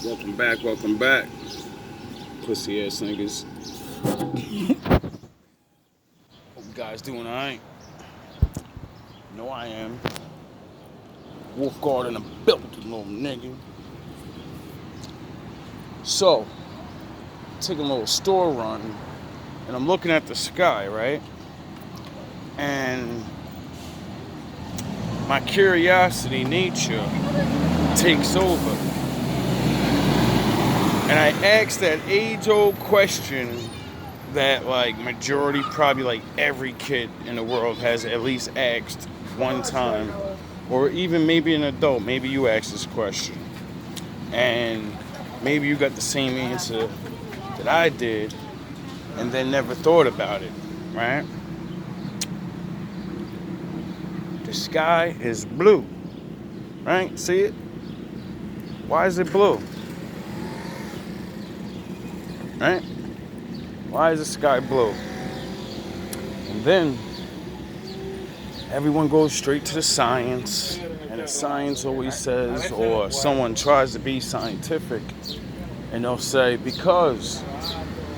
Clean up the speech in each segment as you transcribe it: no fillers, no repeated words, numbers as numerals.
Welcome back. Pussy ass niggas. Hope you guys doing alright. Know I am. Wolf guard in the building, little nigga. So, taking a little store run, and I'm looking at the sky, right? And my curiosity nature takes over. And I asked that age-old question that, like, majority, probably like every kid in the world has at least asked one time, or even maybe an adult. Maybe you asked this question, and maybe you got the same answer that I did, and then never thought about it, right? The sky is blue, right? See it? Why is it blue? Right? Why is the sky blue? And then everyone goes straight to the science, and the science always says, or someone tries to be scientific, and they'll say, because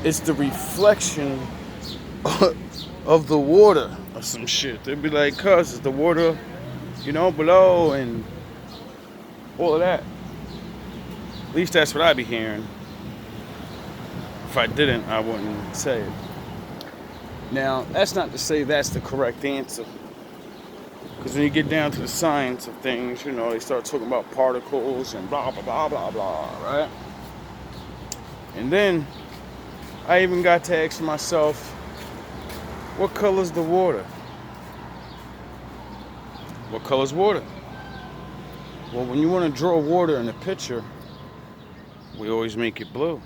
it's the reflection of the water or some shit. They'll be like, cuz it's the water, below and all of that. At least that's what I be hearing. If I didn't, I wouldn't say it. Now, that's not to say that's the correct answer. Because when you get down to the science of things, they start talking about particles and blah, blah, blah, blah, blah, right? And then I even got to ask myself, what color's the water? What color's water? Well, when you want to draw water in a picture, we always make it blue.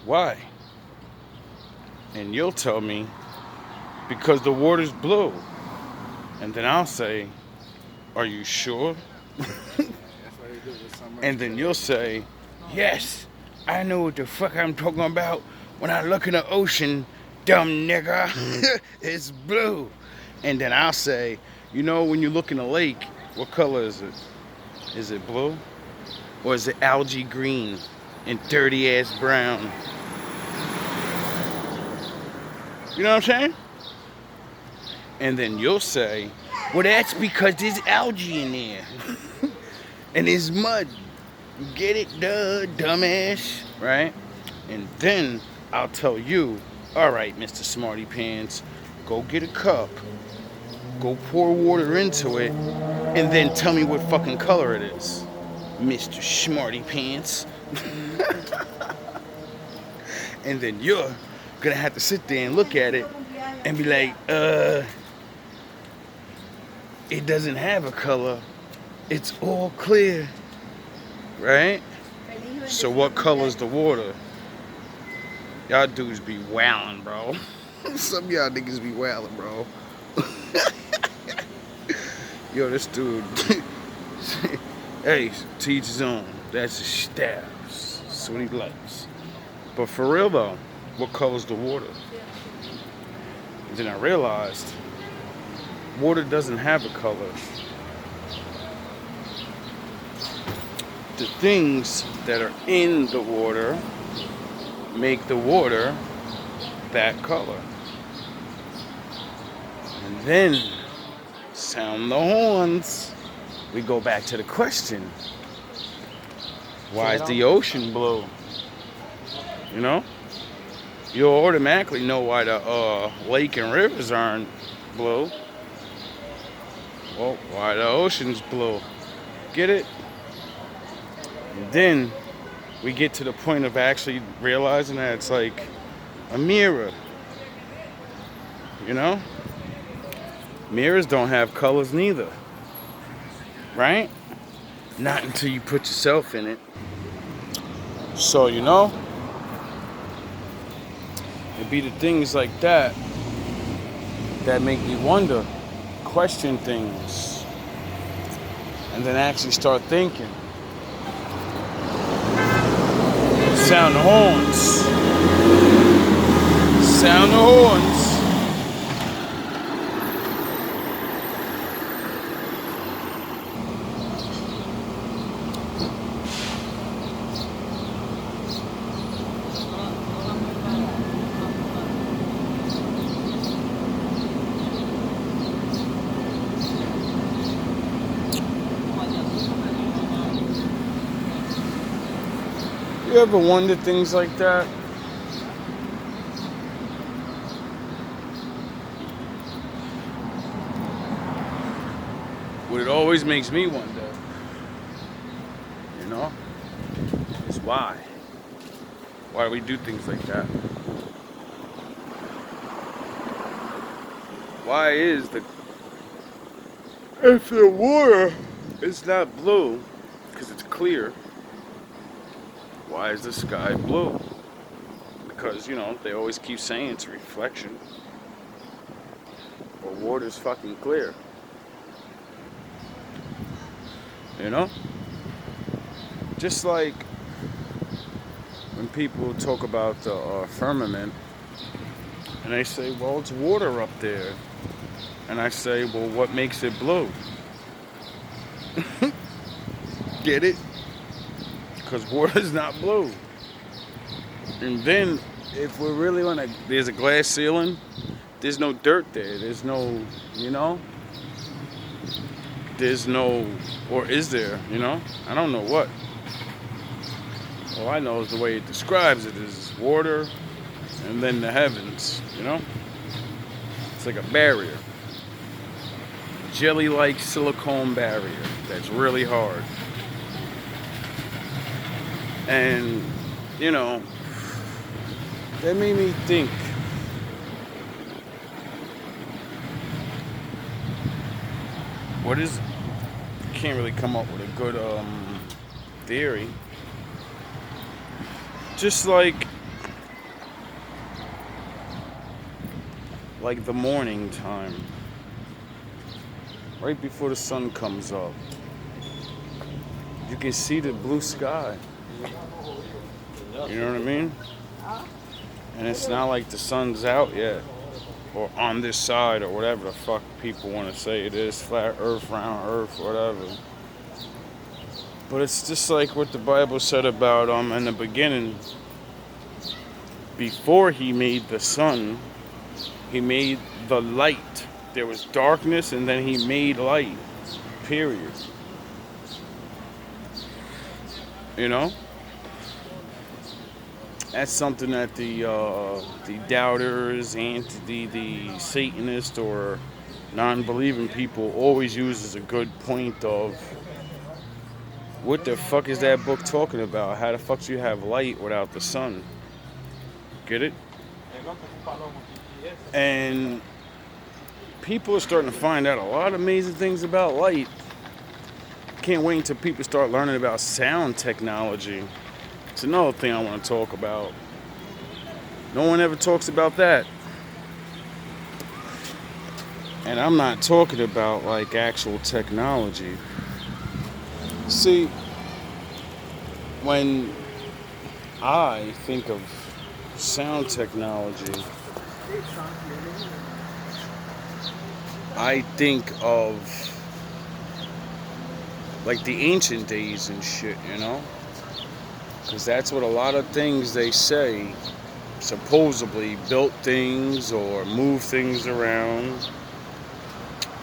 Why? And you'll tell me, because the water's blue. And then I'll say, are you sure? And then you'll say, yes, I know what the fuck I'm talking about. When I look in the ocean, dumb nigga, it's blue. And then I'll say, when you look in a lake, what color is it? Is it blue? Or is it algae green and dirty ass brown? You know what I'm saying? And then you'll say, well, that's because there's algae in there. And there's mud. Get it, duh, dumbass, right? And then I'll tell you, all right, Mr. Smarty Pants, go get a cup, go pour water into it, and then tell me what fucking color it is, Mr. Smarty Pants. And then you're gonna have to sit there and look at it and be like, it doesn't have a color. It's all clear, right? So what color's the water? Y'all dudes be wildin', bro. Some of y'all niggas be wildin', bro. Yo, this dude. Hey, to each his own. That's his style. That's what he likes. But for real though, what color's the water? And then I realized water doesn't have a color. The things that are in the water make the water that color. And then sound the horns. We go back to the question. Why is the ocean blue? You'll automatically know why the lake and rivers aren't blue. Well, why the ocean's blue? Get it? And then we get to the point of actually realizing that it's like a mirror. Mirrors don't have colors neither. Right? Not until you put yourself in it. So, it be the things like that that make me wonder, question things, and then actually start thinking. Sound the horns. Sound the horns. You ever wonder things like that? What it always makes me wonder, you know, is why. Why do we do things like that? Why is if the water is not blue, because it's clear, why is the sky blue? Because, you know, they always keep saying it's a reflection. But water's fucking clear. You know? Just like when people talk about the firmament, and they say, well, it's water up there. And I say, well, what makes it blue? Get it? Because water's not blue. And then, if we're really on there's a glass ceiling, there's no dirt there. There's no, you know? There's no, or is there, you know? I don't know what. All I know is the way it describes it is water and then the heavens, you know? It's like a barrier. Jelly-like silicone barrier that's really hard. And, you know, that made me think. What is, can't really come up with a good theory. Just like the morning time, right before the sun comes up, you can see the blue sky. You know what I mean? And it's not like the sun's out yet, or on this side, or whatever the fuck people want to say it is, flat earth, round earth, whatever. But it's just like what the Bible said about in the beginning. Before he made the sun, he made the light. There was darkness, and then he made light. Period. You know? That's something that the doubters and the Satanist or non-believing people always use as a good point of, what the fuck is that book talking about? How the fuck do you have light without the sun? Get it? And people are starting to find out a lot of amazing things about light. Can't wait until people start learning about sound technology. It's another thing I want to talk about. No one ever talks about that. And I'm not talking about like actual technology. See, when I think of sound technology, I think of like the ancient days and shit, you know? Because that's what a lot of things they say supposedly built things or moved things around.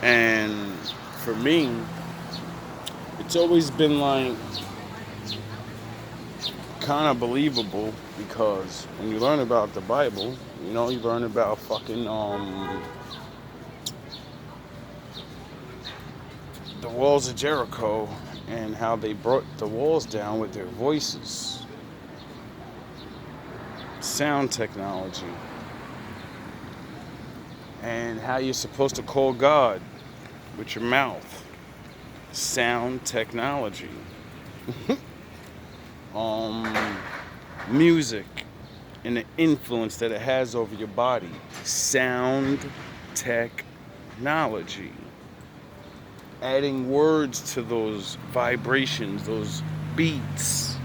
And for me, it's always been like kind of believable, because when you learn about the Bible, you know, you learn about fucking the walls of Jericho and how they brought the walls down with their voices. Sound technology. And how you're supposed to call God with your mouth. Sound technology. Music and the influence that it has over your body. Sound technology. Adding words to those vibrations, those beats.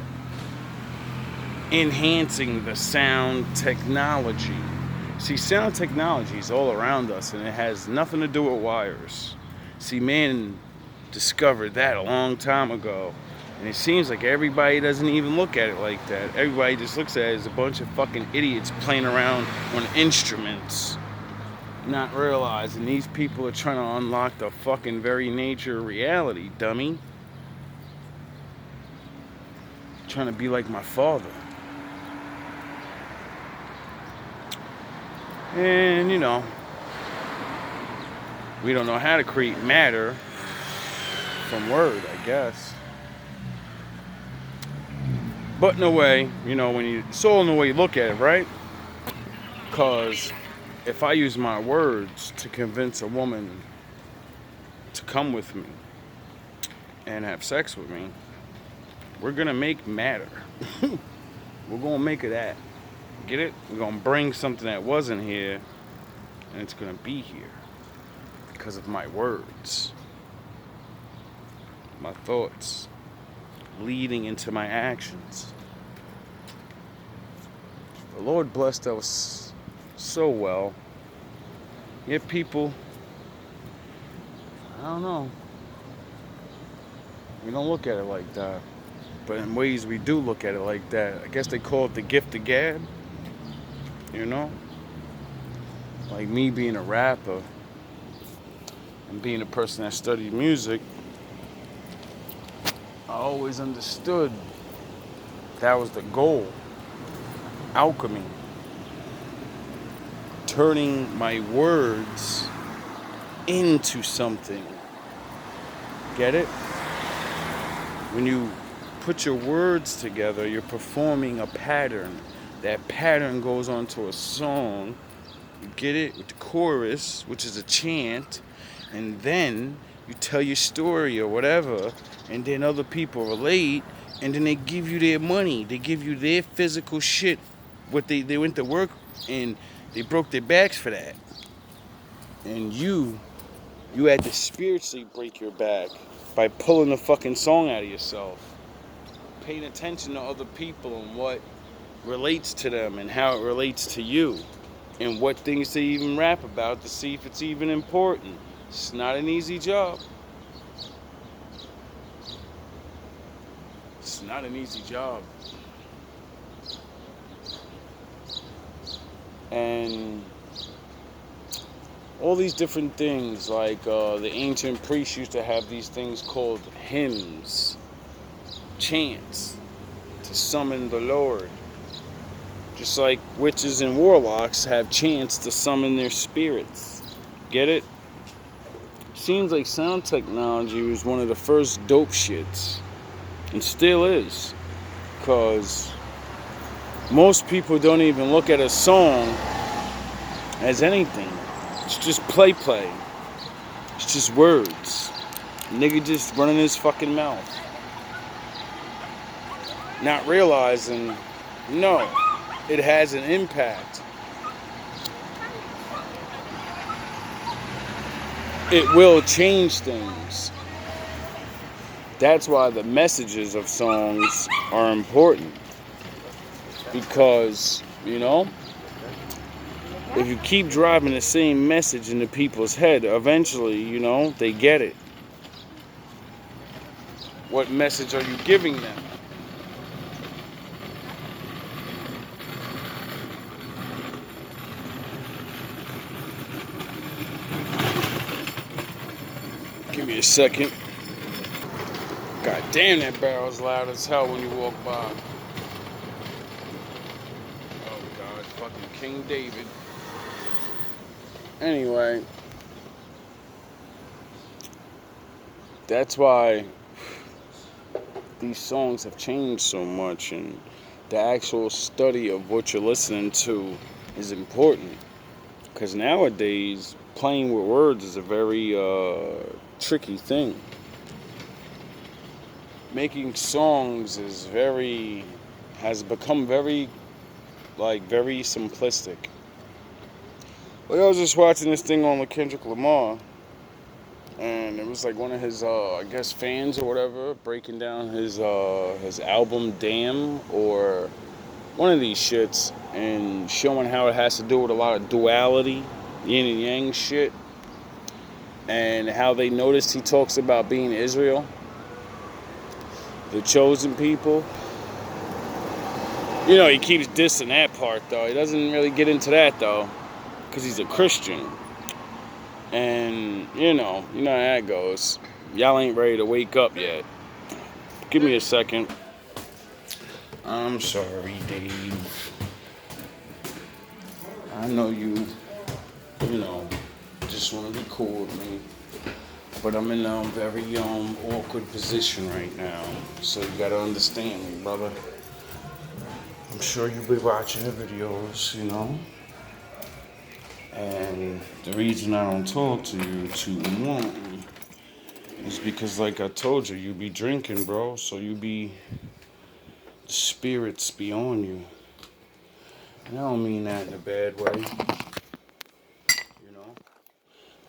Enhancing the sound technology. See, sound technology is all around us, and it has nothing to do with wires. See, man discovered that a long time ago. And it seems like everybody doesn't even look at it like that. Everybody just looks at it as a bunch of fucking idiots playing around on instruments. Not realizing these people are trying to unlock the fucking very nature of reality, dummy. trying to be like my father. And, you know, we don't know how to create matter from word, I guess. But in a way, you know, it's all in the way you look at it, right? Because if I use my words to convince a woman to come with me and have sex with me, we're going to make matter. We're going to make it that. Get it? We're going to bring something that wasn't here, and it's going to be here because of my words, my thoughts, leading into my actions. The Lord blessed us so well. Yet people, I don't know, we don't look at it like that. But in ways we do look at it like that. I guess they call it the gift of gab. You know? Like me being a rapper and being a person that studied music, I always understood that was the goal. Alchemy. Turning my words into something. Get it? When you put your words together, you're performing a pattern. That pattern goes onto a song. You get it? With the chorus, which is a chant. And then you tell your story or whatever. And then other people relate. And then they give you their money. They give you their physical shit. What they went to work and they broke their backs for that. And you had to spiritually break your back by pulling the fucking song out of yourself. Paying attention to other people and what relates to them and how it relates to you. And what things they even rap about to see if it's even important. It's not an easy job. It's not an easy job. And all these different things, like the ancient priests used to have these things called hymns, chants, to summon the Lord. Just like witches and warlocks have chants to summon their spirits. Get it? Seems like sound technology was one of the first dope shits. And still is. Because most people don't even look at a song as anything. It's just play. It's just words. Nigga just running his fucking mouth. Not realizing, no, it has an impact. It will change things. That's why the messages of songs are important. Because, you know, if you keep driving the same message into people's head, eventually, you know, they get it. What message are you giving them? Give me a second. God damn, that barrel's loud as hell when you walk by. Oh God, fucking King David. Anyway, that's why these songs have changed so much, and the actual study of what you're listening to is important. Because nowadays, playing with words is a very tricky thing. Making songs has become very simplistic. But I was just watching this thing on Kendrick Lamar, and it was like one of his, I guess, fans or whatever, breaking down his album Damn, or one of these shits, and showing how it has to do with a lot of duality, yin and yang shit, and how they noticed he talks about being Israel, the chosen people. You know, he keeps dissing that part, though. He doesn't really get into that, though, because he's a Christian. And, you know how that goes. Y'all ain't ready to wake up yet. Give me a second. I'm sorry, Dave. I know you know, just want to record me. But I'm in a very awkward position right now. So you gotta understand me, brother. I'm sure you'll be watching the videos, you know. And the reason I don't talk to you too much is because, like I told you, you be drinking, bro. So you be, the spirits be on you. And I don't mean that in a bad way, you know.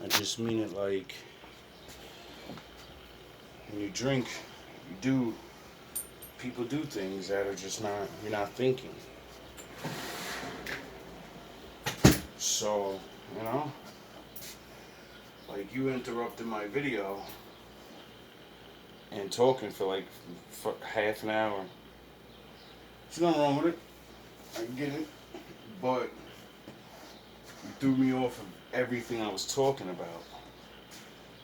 I just mean it like, when you drink, people do things that are just not, you're not thinking. So, you know, like you interrupted my video and talking for half an hour. There's nothing wrong with it. I get it. But you threw me off of everything I was talking about.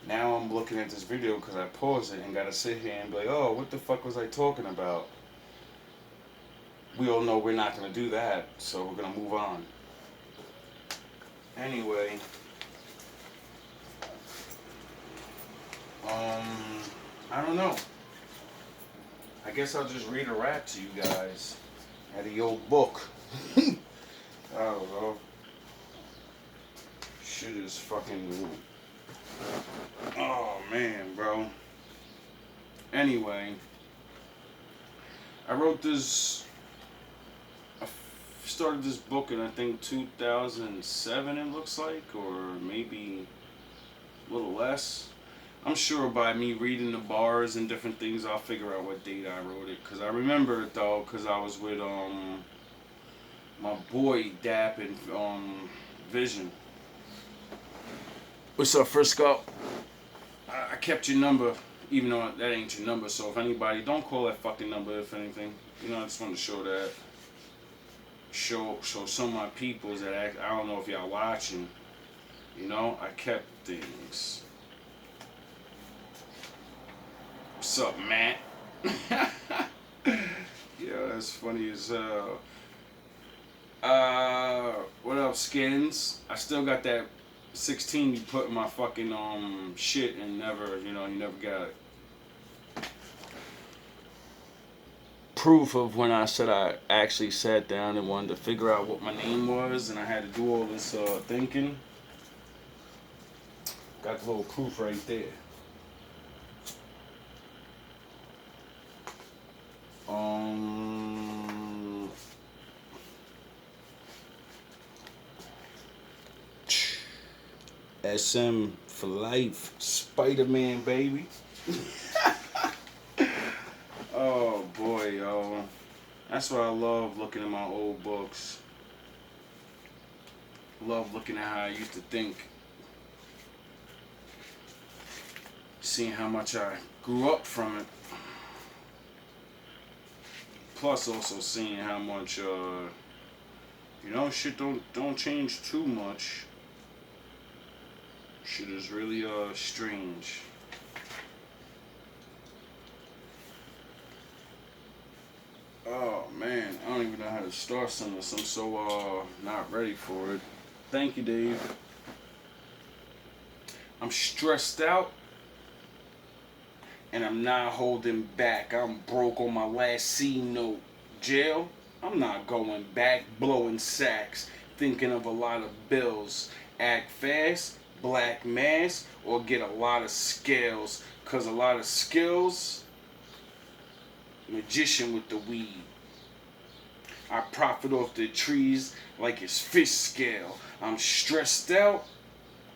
Now I'm looking at this video because I paused it and gotta sit here and be like, oh, what the fuck was I talking about? We all know we're not gonna do that, so we're gonna move on. Anyway, I don't know. I guess I'll just read a rap to you guys out of your book. I don't know. Shit is fucking. Oh man, bro. Anyway, I wrote this. I started this book in I think 2007. It looks like, or maybe a little less. I'm sure by me reading the bars and different things, I'll figure out what date I wrote it. Cause I remember it though, cause I was with my boy Dap and Vision. What's up, Frisco? I kept your number, even though that ain't your number. So if anybody, don't call that fucking number. If anything, you know, I just want to show that. Show some of my peoples that I don't know if y'all watching. You know, I kept things. What's up, Matt? Yeah, that's funny as hell. What up, Skins? I still got that 16 you put in my fucking shit and never, you never got it. Proof of when I said I actually sat down and wanted to figure out what my name was and I had to do all this thinking. Got the little proof right there. SM for life, Spider-Man, baby. Oh boy, yo. That's why I love looking at my old books. Love looking at how I used to think. Seeing how much I grew up from it. Plus also seeing how much shit don't change too much. Shit is really strange. Oh man, I don't even know how to start some of this. I'm so not ready for it. Thank you, Dave. I'm stressed out and I'm not holding back. I'm broke on my last C note. Jail? I'm not going back. Blowing sacks, thinking of a lot of bills. Act fast, black mass, or get a lot of scales. Cause a lot of skills, magician with the weed. I profit off the trees like it's fish scale. I'm stressed out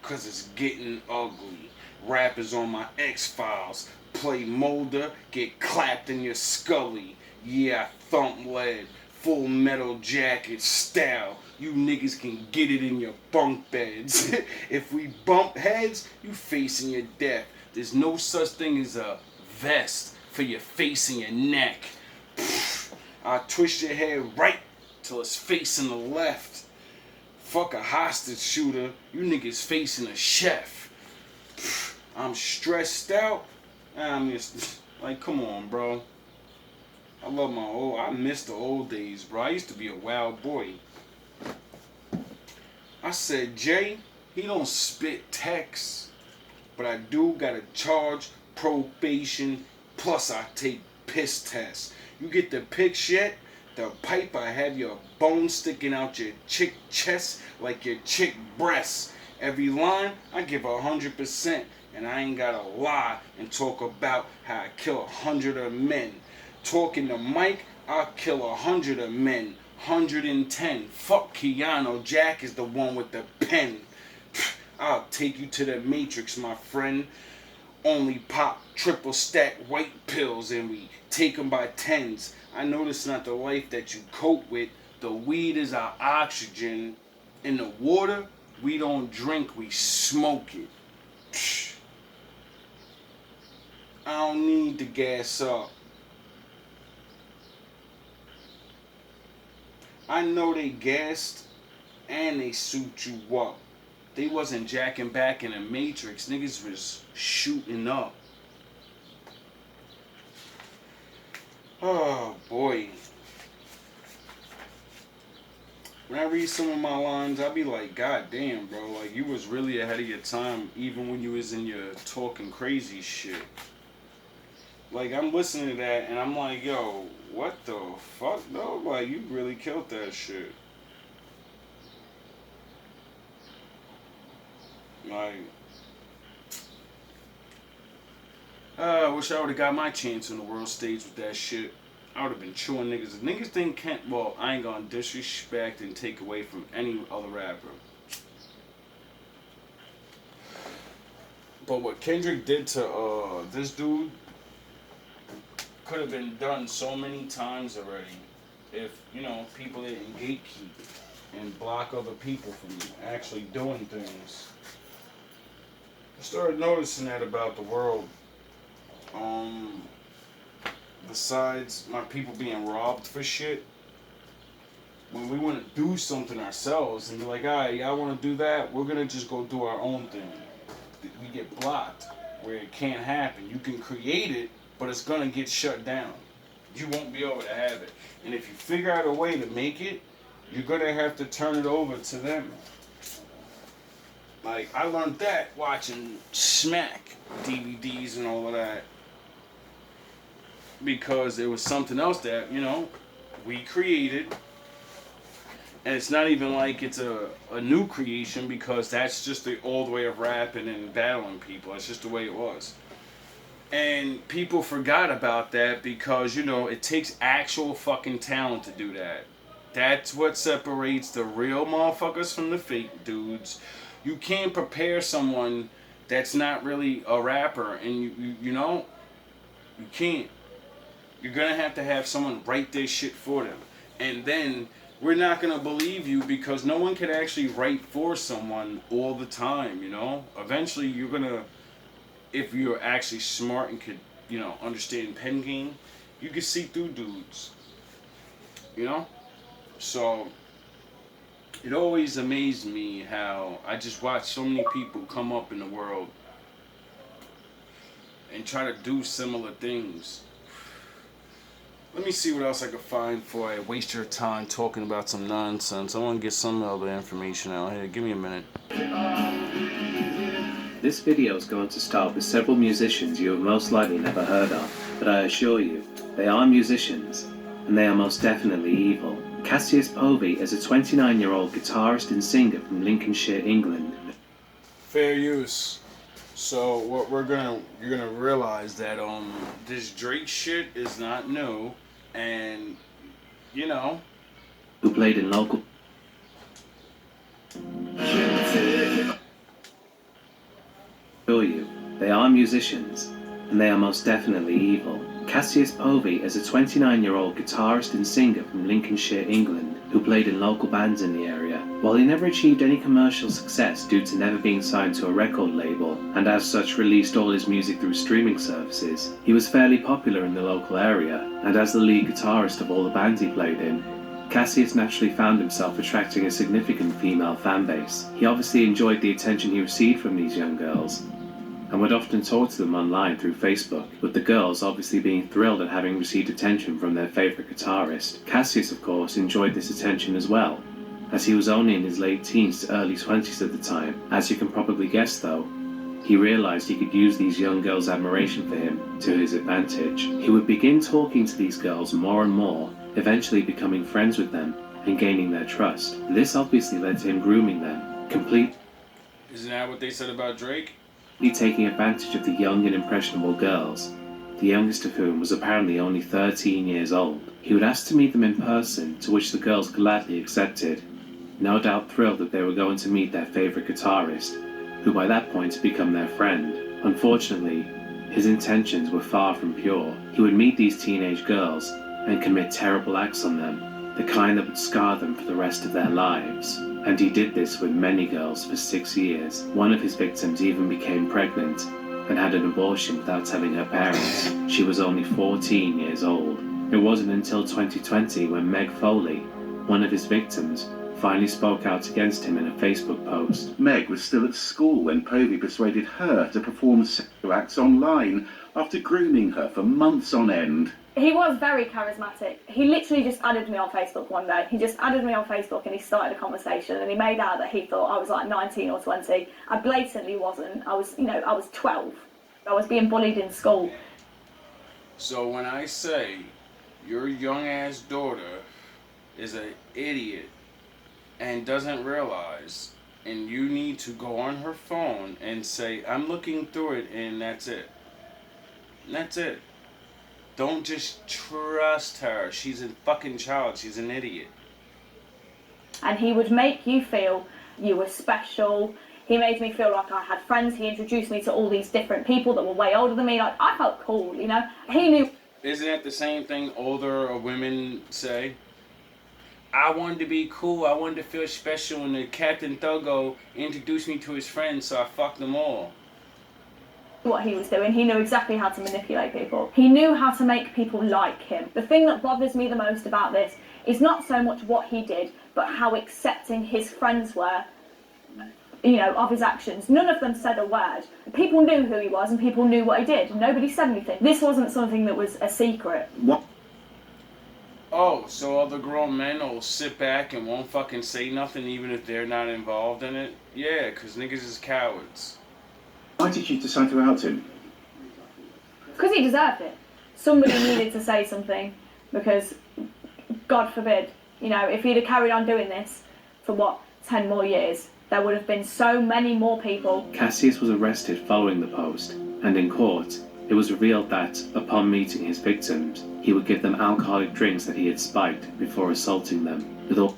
cause it's getting ugly. Rappers on my X-Files. Play Mulder, get clapped in your scully. Yeah, I thump lead. Full Metal Jacket style. You niggas can get it in your bunk beds. If we bump heads, you facing your death. There's no such thing as a vest for your face and your neck. I'll twist your head right till it's facing the left. Fuck a hostage shooter. You niggas facing a chef. I'm stressed out. I'm just like, come on, bro. I miss the old days, bro. I used to be a wild boy. I said, Jay, he don't spit text, but I do gotta charge probation, plus I take piss tests. You get the pics yet? The pipe, I have your bone sticking out your chick chest like your chick breasts. Every line, I give 100%, and I ain't gotta lie and talk about how I kill 100 of men. Talking to Mike, I'll kill 100 of men. 110. Fuck Keanu. Jack is the one with the pen. I'll take you to the Matrix, my friend. Only pop triple stack white pills and we take them by tens. I know this is not the life that you cope with. The weed is our oxygen. In the water, we don't drink, we smoke it. I don't need to gas up. I know they gassed and they suit you up. They wasn't jacking back in the Matrix. Niggas was shooting up. Oh boy. When I read some of my lines, I be like, God damn, bro. Like, you was really ahead of your time even when you was in your talking crazy shit. Like, I'm listening to that and I'm like, yo, what the fuck, though? Like, you really killed that shit. Like, I wish I would have got my chance on the world stage with that shit. I would have been chewing niggas. If niggas think Kent, well, I ain't gonna disrespect and take away from any other rapper. But what Kendrick did to this dude could have been done so many times already if, you know, people didn't gatekeep and block other people from actually doing things. I started noticing that about the world. Besides my people being robbed for shit, when we want to do something ourselves and be like, alright, y'all want to do that? We're going to just go do our own thing. We get blocked where it can't happen. You can create it, but it's going to get shut down. You won't be able to have it. And if you figure out a way to make it, you're going to have to turn it over to them. Like, I learned that watching Smack DVDs and all of that. Because it was something else that, you know, we created. And it's not even like it's a new creation, because that's just the old way of rapping and battling people. It's just the way it was. And people forgot about that because, you know, it takes actual fucking talent to do that. That's what separates the real motherfuckers from the fake dudes. You can't prepare someone that's not really a rapper, and you know, you can't. You're gonna have to have someone write their shit for them. And then we're not gonna believe you because no one can actually write for someone all the time, you know? Eventually you're gonna, if you're actually smart and could, you know, understand pen game, you can see through dudes. You know? So it always amazed me how I just watch so many people come up in the world and try to do similar things. Let me see what else I can find before I waste your time talking about some nonsense. I want to get some other information out here. Give me a minute. This video is going to start with several musicians you have most likely never heard of, but I assure you, they are musicians, and they are most definitely evil. Cassius Povey is a 29-year-old guitarist and singer from Lincolnshire, England. Fair use. So what you're gonna realize that this Drake shit is not new, and you know, who played in local assure you, they are musicians, and they are most definitely evil. Cassius Povey is a 29-year-old guitarist and singer from Lincolnshire, England, who played in local bands in the area. While he never achieved any commercial success due to never being signed to a record label, and as such released all his music through streaming services, he was fairly popular in the local area, and as the lead guitarist of all the bands he played in, Cassius naturally found himself attracting a significant female fan base. He obviously enjoyed the attention he received from these young girls, and would often talk to them online through Facebook, with the girls obviously being thrilled at having received attention from their favourite guitarist. Cassius, of course, enjoyed this attention as well, as he was only in his late teens to early 20s at the time. As you can probably guess though, he realised he could use these young girls' admiration for him to his advantage. He would begin talking to these girls more and more, eventually becoming friends with them and gaining their trust. This obviously led to him grooming them, completely Isn't that what they said about Drake? taking advantage of the young and impressionable girls, the youngest of whom was apparently only 13 years old. He would ask to meet them in person, to which the girls gladly accepted, no doubt thrilled that they were going to meet their favourite guitarist, who by that point had become their friend. Unfortunately, his intentions were far from pure. He would meet these teenage girls and commit terrible acts on them, the kind that would scar them for the rest of their lives. And he did this with many girls for 6 years. One of his victims even became pregnant and had an abortion without telling her parents. She was only 14 years old. It wasn't until 2020 when Meg Foley, one of his victims, finally spoke out against him in a Facebook post. Meg was still at school when Povey persuaded her to perform sexual acts online after grooming her for months on end. He was very charismatic. He literally just added me on Facebook one day. He just added me on Facebook and he started a conversation and he made out that he thought I was like 19 or 20. I blatantly wasn't. I was 12. I was being bullied in school. So when I say your young ass daughter is an idiot and doesn't realize, and you need to go on her phone and say, I'm looking through it, and that's it. That's it. Don't just trust her. She's a fucking child. She's an idiot. And he would make you feel you were special. He made me feel like I had friends. He introduced me to all these different people that were way older than me. Like, I felt cool, you know? He knew. Isn't that the same thing older women say? I wanted to be cool. I wanted to feel special, and the Captain Thuggo introduced me to his friends, so I fucked them all. What he was doing. He knew exactly how to manipulate people. He knew how to make people like him. The thing that bothers me the most about this is not so much what he did, but how accepting his friends were, you know, of his actions. None of them said a word. People knew who he was and people knew what he did. Nobody said anything. This wasn't something that was a secret. What? Oh, so all the grown men will sit back and won't fucking say nothing even if they're not involved in it? Yeah, because niggas is cowards. Why did you decide to out him? Because he deserved it. Somebody needed to say something because, God forbid, you know, if he'd have carried on doing this for 10 more years, there would have been so many more people. Cassius was arrested following the post, and in court, it was revealed that, upon meeting his victims, he would give them alcoholic drinks that he had spiked before assaulting them, with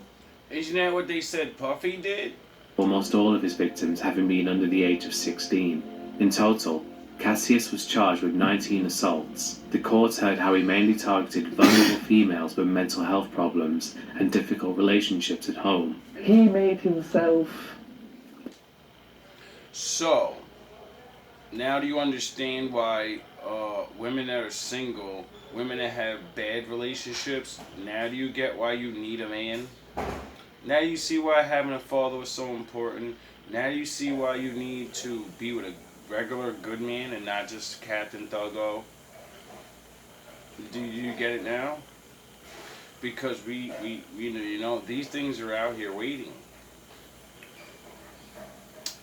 Isn't that what they said Puffy did? almost all of his victims having been under the age of 16. In total, Cassius was charged with 19 assaults. The courts heard how he mainly targeted vulnerable females with mental health problems and difficult relationships at home. He made himself... So, now do you understand why women that are single, women that have bad relationships, now do you get why you need a man? Now you see why having a father was so important. Now you see why you need to be with a regular good man and not just Captain Thuggo. Do you get it now? Because we you know, these things are out here waiting.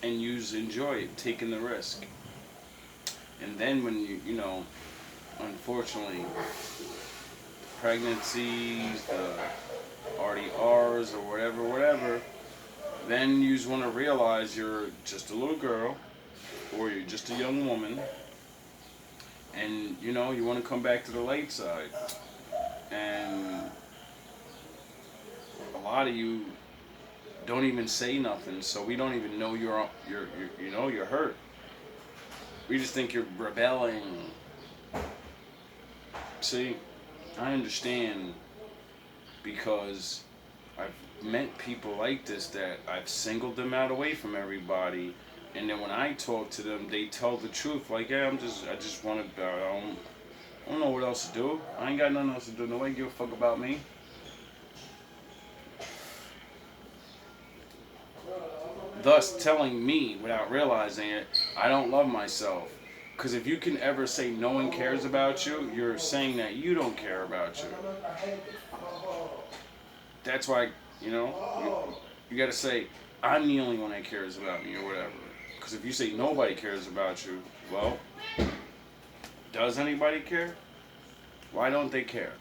And you enjoy it, taking the risk. And then when you know, unfortunately, pregnancies, the RDRs or whatever, then you just want to realize you're just a little girl or you're just a young woman and you know, you want to come back to the light side. And a lot of you don't even say nothing, so we don't even know you're hurt. We just think you're rebelling. See, I understand because I've met people like this that I've singled them out away from everybody, and then when I talk to them, they tell the truth. Like, yeah, I just want to. I don't know what else to do. I ain't got nothing else to do. Nobody give a fuck about me. Thus telling me, without realizing it, I don't love myself. Because if you can ever say no one cares about you, you're saying that you don't care about you. That's why, you know, you got to say, I'm the only one that cares about me or whatever. Because if you say nobody cares about you, well, does anybody care? Why don't they care?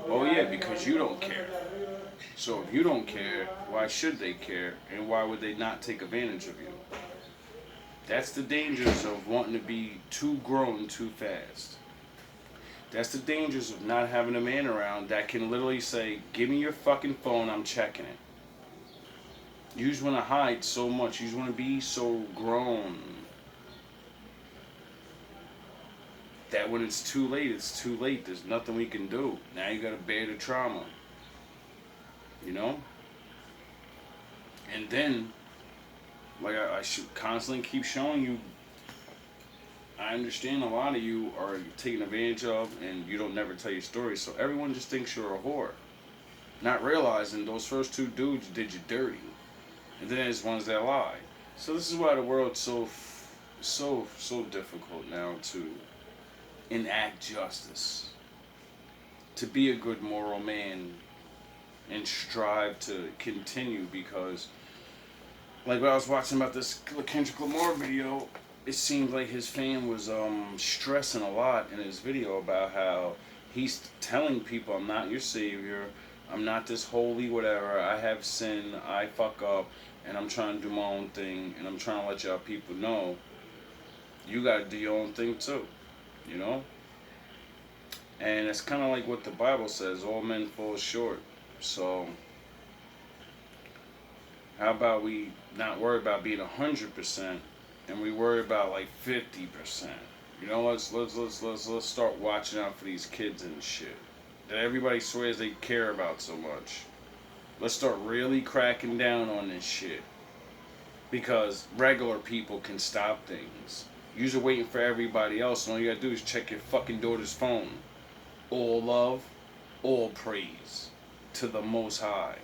Oh yeah, because you don't care. So if you don't care, why should they care? And why would they not take advantage of you? That's the dangers of wanting to be too grown too fast. That's the dangers of not having a man around that can literally say, give me your fucking phone, I'm checking it. You just want to hide so much. You just want to be so grown that when it's too late, it's too late. There's nothing we can do. Now you got to bear the trauma. You know? And then, like I should constantly keep showing you, I understand a lot of you are taken advantage of and you don't never tell your story. So everyone just thinks you're a whore. Not realizing those first two dudes did you dirty. And then there's ones that lie. So this is why the world's so difficult now to enact justice. To be a good moral man and strive to continue, because like when I was watching about this Kendrick Lamar video, it seemed like his fan was stressing a lot in his video about how he's telling people, I'm not your savior, I'm not this holy whatever, I have sin, I fuck up, and I'm trying to do my own thing, and I'm trying to let y'all people know you gotta do your own thing too, you know? And it's kind of like what the Bible says, all men fall short. So how about we not worry about being 100% and we worry about like 50%? You know, let's start watching out for these kids and shit that everybody swears they care about so much. Let's start really cracking down on this shit, because regular people can stop things. You're waiting for everybody else, and all you gotta do is check your fucking daughter's phone. All love, all praise to the Most High.